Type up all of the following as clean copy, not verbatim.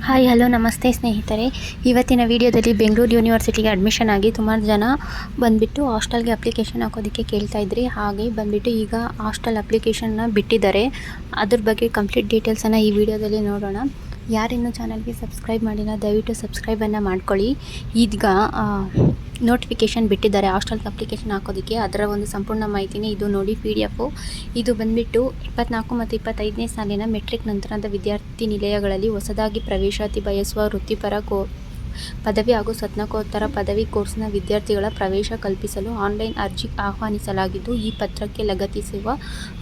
Hi hello ನಮಸ್ತೆ ಸ್ನೇಹಿತರೆ. ಇವತ್ತಿನ ವಿಡಿಯೋದಲ್ಲಿ ಬೆಂಗಳೂರು ಯೂನಿವರ್ಸಿಟಿಗೆ ಅಡ್ಮಿಷನ್ ಆಗಿ ಸುಮಾರು ಜನ ಬಂದುಬಿಟ್ಟು ಹಾಸ್ಟೆಲ್ಗೆ ಅಪ್ಲಿಕೇಶನ್ ಹಾಕೋದಕ್ಕೆ ಕೇಳ್ತಾ ಇದ್ರಿ. ಹಾಗೆ ಬಂದುಬಿಟ್ಟು ಈಗ ಹಾಸ್ಟೆಲ್ ಅಪ್ಲಿಕೇಶನ್ನ ಬಿಟ್ಟಿದ್ದಾರೆ. ಅದ್ರ ಬಗ್ಗೆ ಕಂಪ್ಲೀಟ್ ಡೀಟೇಲ್ಸನ್ನು ಈ ವಿಡಿಯೋದಲ್ಲಿ ನೋಡೋಣ. ಯಾರಿನ್ನೂ ಚಾನಲ್ಗೆ ಸಬ್ಸ್ಕ್ರೈಬ್ ಮಾಡಿಲ್ಲ ದಯವಿಟ್ಟು ಸಬ್ಸ್ಕ್ರೈಬನ್ನು ಮಾಡ್ಕೊಳ್ಳಿ. ಈಗ ನೋಟಿಫಿಕೇಷನ್ ಬಿಟ್ಟಿದ್ದಾರೆ ಹಾಸ್ಟೆಲ್ಗೆ ಅಪ್ಲಿಕೇಶನ್ ಹಾಕೋದಕ್ಕೆ. ಅದರ ಒಂದು ಸಂಪೂರ್ಣ ಮಾಹಿತಿನೇ ಇದು ನೋಡಿ PDF. ಇದು ಬಂದುಬಿಟ್ಟು 24 ಮತ್ತು 25ನೇ ಸಾಲಿನ ಮೆಟ್ರಿಕ್ ನಂತರದ ವಿದ್ಯಾರ್ಥಿ ನಿಲಯಗಳಲ್ಲಿ ಹೊಸದಾಗಿ ಪ್ರವೇಶಾತಿ ಬಯಸುವ ವೃತ್ತಿಪರ ಪದವಿ ಹಾಗೂ ಸ್ನಾತಕೋತ್ತರ ಪದವಿ ಕೋರ್ಸ್ನ ವಿದ್ಯಾರ್ಥಿಗಳ ಪ್ರವೇಶ ಕಲ್ಪಿಸಲು ಆನ್ಲೈನ್ ಅರ್ಜಿ ಆಹ್ವಾನಿಸಲಾಗಿದ್ದು, ಈ ಪತ್ರಕ್ಕೆ ಲಗತ್ತಿಸುವ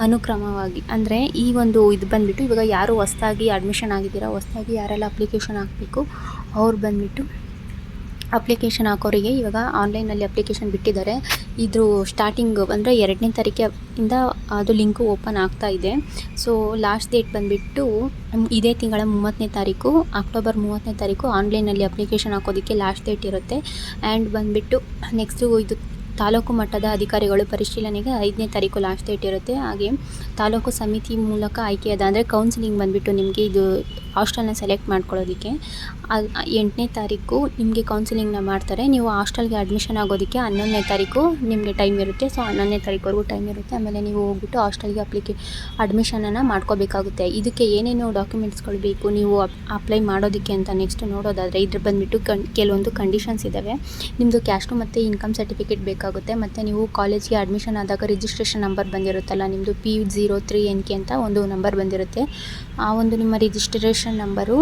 ಅನುಕ್ರಮವಾಗಿ ಅಂದರೆ ಇದು ಬಂದುಬಿಟ್ಟು ಇವಾಗ ಯಾರು ಹೊಸದಾಗಿ ಅಡ್ಮಿಷನ್ ಆಗಿದ್ದೀರಾ, ಹೊಸದಾಗಿ ಯಾರೆಲ್ಲ ಅಪ್ಲಿಕೇಶನ್ ಹಾಕಬೇಕು ಅವ್ರು ಬಂದುಬಿಟ್ಟು ಅಪ್ಲಿಕೇಶನ್ ಹಾಕೋರಿಗೆ ಇವಾಗ ಆನ್ಲೈನಲ್ಲಿ ಅಪ್ಲಿಕೇಶನ್ ಬಿಟ್ಟಿದ್ದಾರೆ. ಇದು ಸ್ಟಾರ್ಟಿಂಗ್ ಅಂದರೆ 2ನೇ ತಾರೀಕಿಂದ ಅದು ಲಿಂಕು ಓಪನ್ ಆಗ್ತಾ ಇದೆ. ಸೊ ಲಾಸ್ಟ್ ಡೇಟ್ ಬಂದುಬಿಟ್ಟು ಇದೇ ತಿಂಗಳ 30ನೇ ತಾರೀಕು, ಅಕ್ಟೋಬರ್ 30ನೇ ತಾರೀಕು ಆನ್ಲೈನಲ್ಲಿ ಅಪ್ಲಿಕೇಶನ್ ಹಾಕೋದಕ್ಕೆ ಲಾಸ್ಟ್ ಡೇಟ್ ಇರುತ್ತೆ. ಆ್ಯಂಡ್ ಬಂದುಬಿಟ್ಟು ನೆಕ್ಸ್ಟು ಇದು ತಾಲೂಕು ಮಟ್ಟದ ಅಧಿಕಾರಿಗಳು ಪರಿಶೀಲನೆಗೆ 5ನೇ ತಾರೀಕು ಲಾಸ್ಟ್ ಡೇಟ್ ಇರುತ್ತೆ. ಹಾಗೆ ತಾಲೂಕು ಸಮಿತಿ ಮೂಲಕ ಆಯ್ಕೆಯಾದ ಅಂದರೆ ಕೌನ್ಸಿಲಿಂಗ್ ಬಂದುಬಿಟ್ಟು ನಿಮಗೆ ಇದು ಹಾಸ್ಟೆಲ್ನ ಸೆಲೆಕ್ಟ್ ಮಾಡ್ಕೊಳ್ಳೋದಕ್ಕೆ 8ನೇ ತಾರೀಕು ನಿಮಗೆ ಕೌನ್ಸಿಲಿಂಗ್ನ ಮಾಡ್ತಾರೆ. ನೀವು ಹಾಸ್ಟೆಲ್ಗೆ ಅಡ್ಮಿಷನ್ ಆಗೋದಕ್ಕೆ 11ನೇ ತಾರೀಕು ನಿಮಗೆ ಟೈಮ್ ಇರುತ್ತೆ. ಸೊ 11ನೇ ತಾರೀಕುವರೆಗೂ ಟೈಮ್ ಇರುತ್ತೆ. ಆಮೇಲೆ ನೀವು ಹೋಗ್ಬಿಟ್ಟು ಹಾಸ್ಟೆಲ್ಗೆ ಅಡ್ಮಿಷನನ್ನು ಮಾಡ್ಕೋಬೇಕಾಗುತ್ತೆ. ಇದಕ್ಕೆ ಏನೇನು ಡಾಕ್ಯುಮೆಂಟ್ಸ್ಗಳು ಬೇಕು ನೀವು ಅಪ್ಲೈ ಮಾಡೋದಕ್ಕೆ ಅಂತ ನೆಕ್ಸ್ಟ್ ನೋಡೋದಾದರೆ ಇದ್ರ ಬಂದುಬಿಟ್ಟು ಕೆಲವೊಂದು ಕಂಡೀಷನ್ಸ್ ಇದ್ದಾವೆ. ನಿಮ್ಮದು ಕ್ಯಾಸ್ಟು ಮತ್ತು ಇನ್ಕಮ್ ಸರ್ಟಿಫಿಕೇಟ್ ಬೇಕಾಗುತ್ತೆ. ಮತ್ತು ನೀವು ಕಾಲೇಜ್ಗೆ ಅಡ್ಮಿಷನ್ ಆದಾಗ ರಿಜಿಸ್ಟ್ರೇಷನ್ ನಂಬರ್ ಬಂದಿರುತ್ತಲ್ಲ, ನಿಮ್ಮದು P03NK ಅಂತ ಒಂದು ನಂಬರ್ ಬಂದಿರುತ್ತೆ. ಆ ಒಂದು ನಿಮ್ಮ ರಿಜಿಸ್ಟ್ರೇಷನ್ ನಂಬರು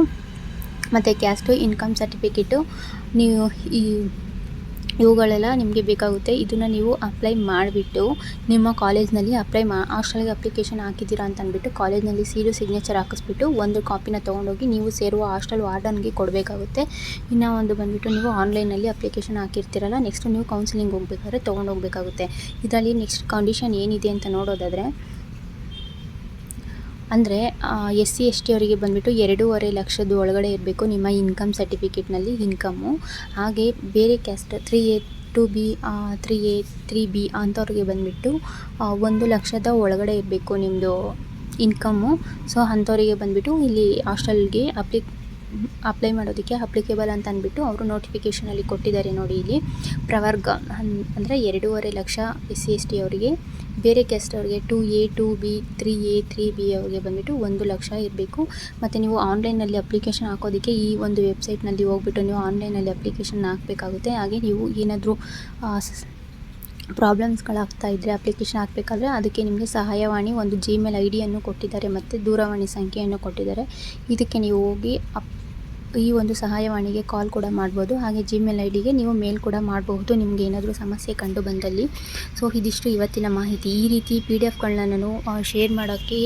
ಮತ್ತು ಕ್ಯಾಸ್ಟು ಇನ್ಕಮ್ ಸರ್ಟಿಫಿಕೇಟು ನೀವು ಇವುಗಳೆಲ್ಲ ನಿಮಗೆ ಬೇಕಾಗುತ್ತೆ. ಇದನ್ನು ನೀವು ಅಪ್ಲೈ ಮಾಡಿಬಿಟ್ಟು ನಿಮ್ಮ ಕಾಲೇಜ್ನಲ್ಲಿ ಹಾಸ್ಟೆಲ್ಗೆ ಅಪ್ಲಿಕೇಶನ್ ಹಾಕಿದ್ದೀರಾ ಅಂತ ಅಂದ್ಬಿಟ್ಟು ಕಾಲೇಜ್ನಲ್ಲಿ ಸಿಗ್ನೇಚರ್ ಹಾಕಿಸ್ಬಿಟ್ಟು ಒಂದು ಕಾಪಿನ ತೊಗೊಂಡೋಗಿ ನೀವು ಸೇರುವ ಹಾಸ್ಟೆಲ್ ವಾರ್ಡನ್ಗೆ ಕೊಡಬೇಕಾಗುತ್ತೆ. ಇನ್ನು ಒಂದು ಬಂದುಬಿಟ್ಟು ನೀವು ಆನ್ಲೈನಲ್ಲಿ ಅಪ್ಲಿಕೇಶನ್ ಹಾಕಿರ್ತೀರಲ್ಲ, ನೆಕ್ಸ್ಟ್ ನೀವು ಕೌನ್ಸಿಲಿಂಗ್ ಹೋಗ್ಬೇಕಾದ್ರೆ ತೊಗೊಂಡೋಗ್ಬೇಕಾಗುತ್ತೆ. ಇದರಲ್ಲಿ ನೆಕ್ಸ್ಟ್ ಕಂಡೀಷನ್ ಏನಿದೆ ಅಂತ ನೋಡೋದಾದರೆ ಅಂದರೆ SC ST ಅವರಿಗೆ ಬಂದುಬಿಟ್ಟು 2.5 ಲಕ್ಷದ ಒಳಗಡೆ ಇರಬೇಕು ನಿಮ್ಮ ಇನ್ಕಮ್ ಸರ್ಟಿಫಿಕೇಟ್ನಲ್ಲಿ ಇನ್ಕಮ್ಮು. ಹಾಗೆ ಬೇರೆ caste 3A 2B 3A 3B ಅಂಥವ್ರಿಗೆ ಬಂದುಬಿಟ್ಟು 1 ಲಕ್ಷದ ಒಳಗಡೆ ಇರಬೇಕು ನಿಮ್ಮದು ಇನ್ಕಮ್ಮು. ಸೊ ಅಂಥವರಿಗೆ ಬಂದುಬಿಟ್ಟು ಇಲ್ಲಿ ಹಾಸ್ಟೆಲ್ಗೆ ಅಪ್ಲೈ ಮಾಡೋದಕ್ಕೆ ಅಪ್ಲಿಕೇಬಲ್ ಅಂತ ಅಂದ್ಬಿಟ್ಟು ಅವರು ನೋಟಿಫಿಕೇಷನಲ್ಲಿ ಕೊಟ್ಟಿದ್ದಾರೆ ನೋಡಿ. ಇಲ್ಲಿ ಪ್ರವರ್ಗ ಅಂದರೆ 2.5 ಲಕ್ಷ SC ST ಅವರಿಗೆ, ಬೇರೆ ಕ್ಯಾಸ್ಟ್ ಅವರಿಗೆ 2A 2B 3A 3B ಅವರಿಗೆ ಬಂದುಬಿಟ್ಟು 1 ಲಕ್ಷ ಇರಬೇಕು. ಮತ್ತು ನೀವು ಆನ್ಲೈನಲ್ಲಿ ಅಪ್ಲಿಕೇಶನ್ ಹಾಕೋದಕ್ಕೆ ಈ ಒಂದು ವೆಬ್ಸೈಟ್ನಲ್ಲಿ ಹೋಗ್ಬಿಟ್ಟು ನೀವು ಆನ್ಲೈನಲ್ಲಿ ಅಪ್ಲಿಕೇಶನ್ ಹಾಕಬೇಕಾಗುತ್ತೆ. ಹಾಗೆ ನೀವು ಏನಾದರೂ ಪ್ರಾಬ್ಲಮ್ಸ್ಗಳಾಗ್ತಾ ಇದ್ದರೆ ಅಪ್ಲಿಕೇಶನ್ ಹಾಕಬೇಕಾದ್ರೆ ಅದಕ್ಕೆ ನಿಮಗೆ ಸಹಾಯವಾಣಿ ಒಂದು Gmail ID ಕೊಟ್ಟಿದ್ದಾರೆ ಮತ್ತು ದೂರವಾಣಿ ಸಂಖ್ಯೆಯನ್ನು ಕೊಟ್ಟಿದ್ದಾರೆ. ಇದಕ್ಕೆ ನೀವು ಹೋಗಿ ಈ ಒಂದು ಸಹಾಯವಾಣಿಗೆ ಕಾಲ್ ಕೂಡ ಮಾಡ್ಬೋದು. ಹಾಗೆ Gmail IDಗೆ ನೀವು ಮೇಲ್ ಕೂಡ ಮಾಡಬಹುದು ನಿಮಗೆ ಏನಾದರೂ ಸಮಸ್ಯೆ ಕಂಡು ಬಂದಲ್ಲಿ. ಸೊ ಇದಿಷ್ಟು ಇವತ್ತಿನ ಮಾಹಿತಿ. ಈ ರೀತಿ PDFಗಳನ್ನ ನಾನು ಶೇರ್ ಮಾಡೋಕ್ಕೆ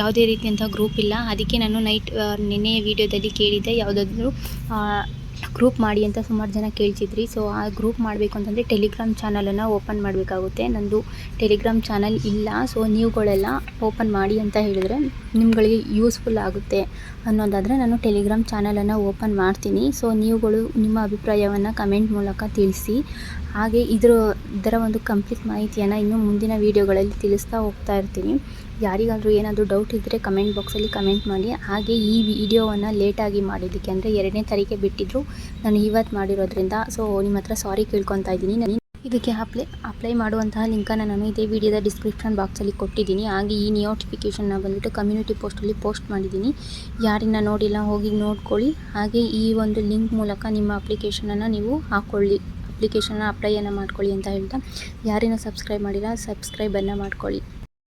ಯಾವುದೇ ರೀತಿಯಂಥ ಗ್ರೂಪ್ ಇಲ್ಲ. ಅದಕ್ಕೆ ನಾನು ನಿನ್ನೆಯ ವಿಡಿಯೋದಲ್ಲಿ ಕೇಳಿದ್ದೆ ಯಾವುದಾದ್ರೂ ಗ್ರೂಪ್ ಮಾಡಿ ಅಂತ ಸುಮಾರು ಜನ ಕೇಳ್ತಿದ್ರಿ. ಸೊ ಆ ಗ್ರೂಪ್ ಮಾಡಬೇಕು ಅಂತಂದರೆ ಟೆಲಿಗ್ರಾಮ್ ಚಾನಲನ್ನು ಓಪನ್ ಮಾಡಬೇಕಾಗುತ್ತೆ. ನಂದು ಟೆಲಿಗ್ರಾಮ್ ಚಾನಲ್ ಇಲ್ಲ. ಸೊ ನೀವುಗಳೆಲ್ಲ ಓಪನ್ ಮಾಡಿ ಅಂತ ಹೇಳಿದರೆ ನಿಮ್ಗಳಿಗೆ ಯೂಸ್ಫುಲ್ ಆಗುತ್ತೆ ಅನ್ನೋದಾದರೆ ನಾನು ಟೆಲಿಗ್ರಾಮ್ ಚಾನಲನ್ನು ಓಪನ್ ಮಾಡ್ತೀನಿ. ಸೊ ನೀವುಗಳು ನಿಮ್ಮ ಅಭಿಪ್ರಾಯವನ್ನು ಕಮೆಂಟ್ ಮೂಲಕ ತಿಳಿಸಿ. ಹಾಗೆ ಇದರ ಒಂದು ಕಂಪ್ಲೀಟ್ ಮಾಹಿತಿಯನ್ನು ಇನ್ನು ಮುಂದಿನ ವೀಡಿಯೋಗಳಲ್ಲಿ ತಿಳಿಸ್ತಾ ಹೋಗ್ತಾ ಇರ್ತೀನಿ. ಯಾರಿಗಾದರೂ ಏನಾದರೂ ಡೌಟ್ ಇದ್ದರೆ ಕಮೆಂಟ್ ಬಾಕ್ಸಲ್ಲಿ ಕಮೆಂಟ್ ಮಾಡಿ. ಹಾಗೆ ಈ ವಿಡಿಯೋವನ್ನು ಲೇಟಾಗಿ ಮಾಡಿದ್ದಕ್ಕೆ ಅಂದರೆ 2ನೇ ತಾರೀಕೆ ಬಿಟ್ಟಿದ್ರು, ನಾನು ಇವತ್ತು ಮಾಡಿರೋದ್ರಿಂದ ಸೊ ನಿಮ್ಮ ಹತ್ರ ಸಾರಿ ಕೇಳ್ಕೊತಾ ಇದ್ದೀನಿ. ಇದಕ್ಕೆ ಅಪ್ಲೈ ಮಾಡುವಂತಹ ಲಿಂಕನ್ನು ನಾನು ಇದೇ ವಿಡಿಯೋದ ಡಿಸ್ಕ್ರಿಪ್ಷನ್ ಬಾಕ್ಸಲ್ಲಿ ಕೊಟ್ಟಿದ್ದೀನಿ. ಹಾಗೆ ಈ ನೋಟಿಫಿಕೇಷನ್ನ ಬಂದುಬಿಟ್ಟು ಕಮ್ಯುನಿಟಿ ಪೋಸ್ಟಲ್ಲಿ ಪೋಸ್ಟ್ ಮಾಡಿದ್ದೀನಿ. ಯಾರಿನ್ನ ನೋಡಿಲ್ಲ ಹೋಗಿ ನೋಡ್ಕೊಳ್ಳಿ. ಹಾಗೆ ಈ ಒಂದು ಲಿಂಕ್ ಮೂಲಕ ನಿಮ್ಮ ಅಪ್ಲಿಕೇಶನನ್ನು ನೀವು ಹಾಕ್ಕೊಳ್ಳಿ, ಅಪ್ಲಿಕೇಶನ್ನ ಅಪ್ಲೈಯನ್ನು ಮಾಡ್ಕೊಳ್ಳಿ ಅಂತ ಹೇಳ್ತಾ, ಯಾರಿನ್ನೂ ಸಬ್ಸ್ಕ್ರೈಬ್ ಮಾಡಿಲ್ಲ ಸಬ್ಸ್ಕ್ರೈಬನ್ನು ಮಾಡ್ಕೊಳ್ಳಿ.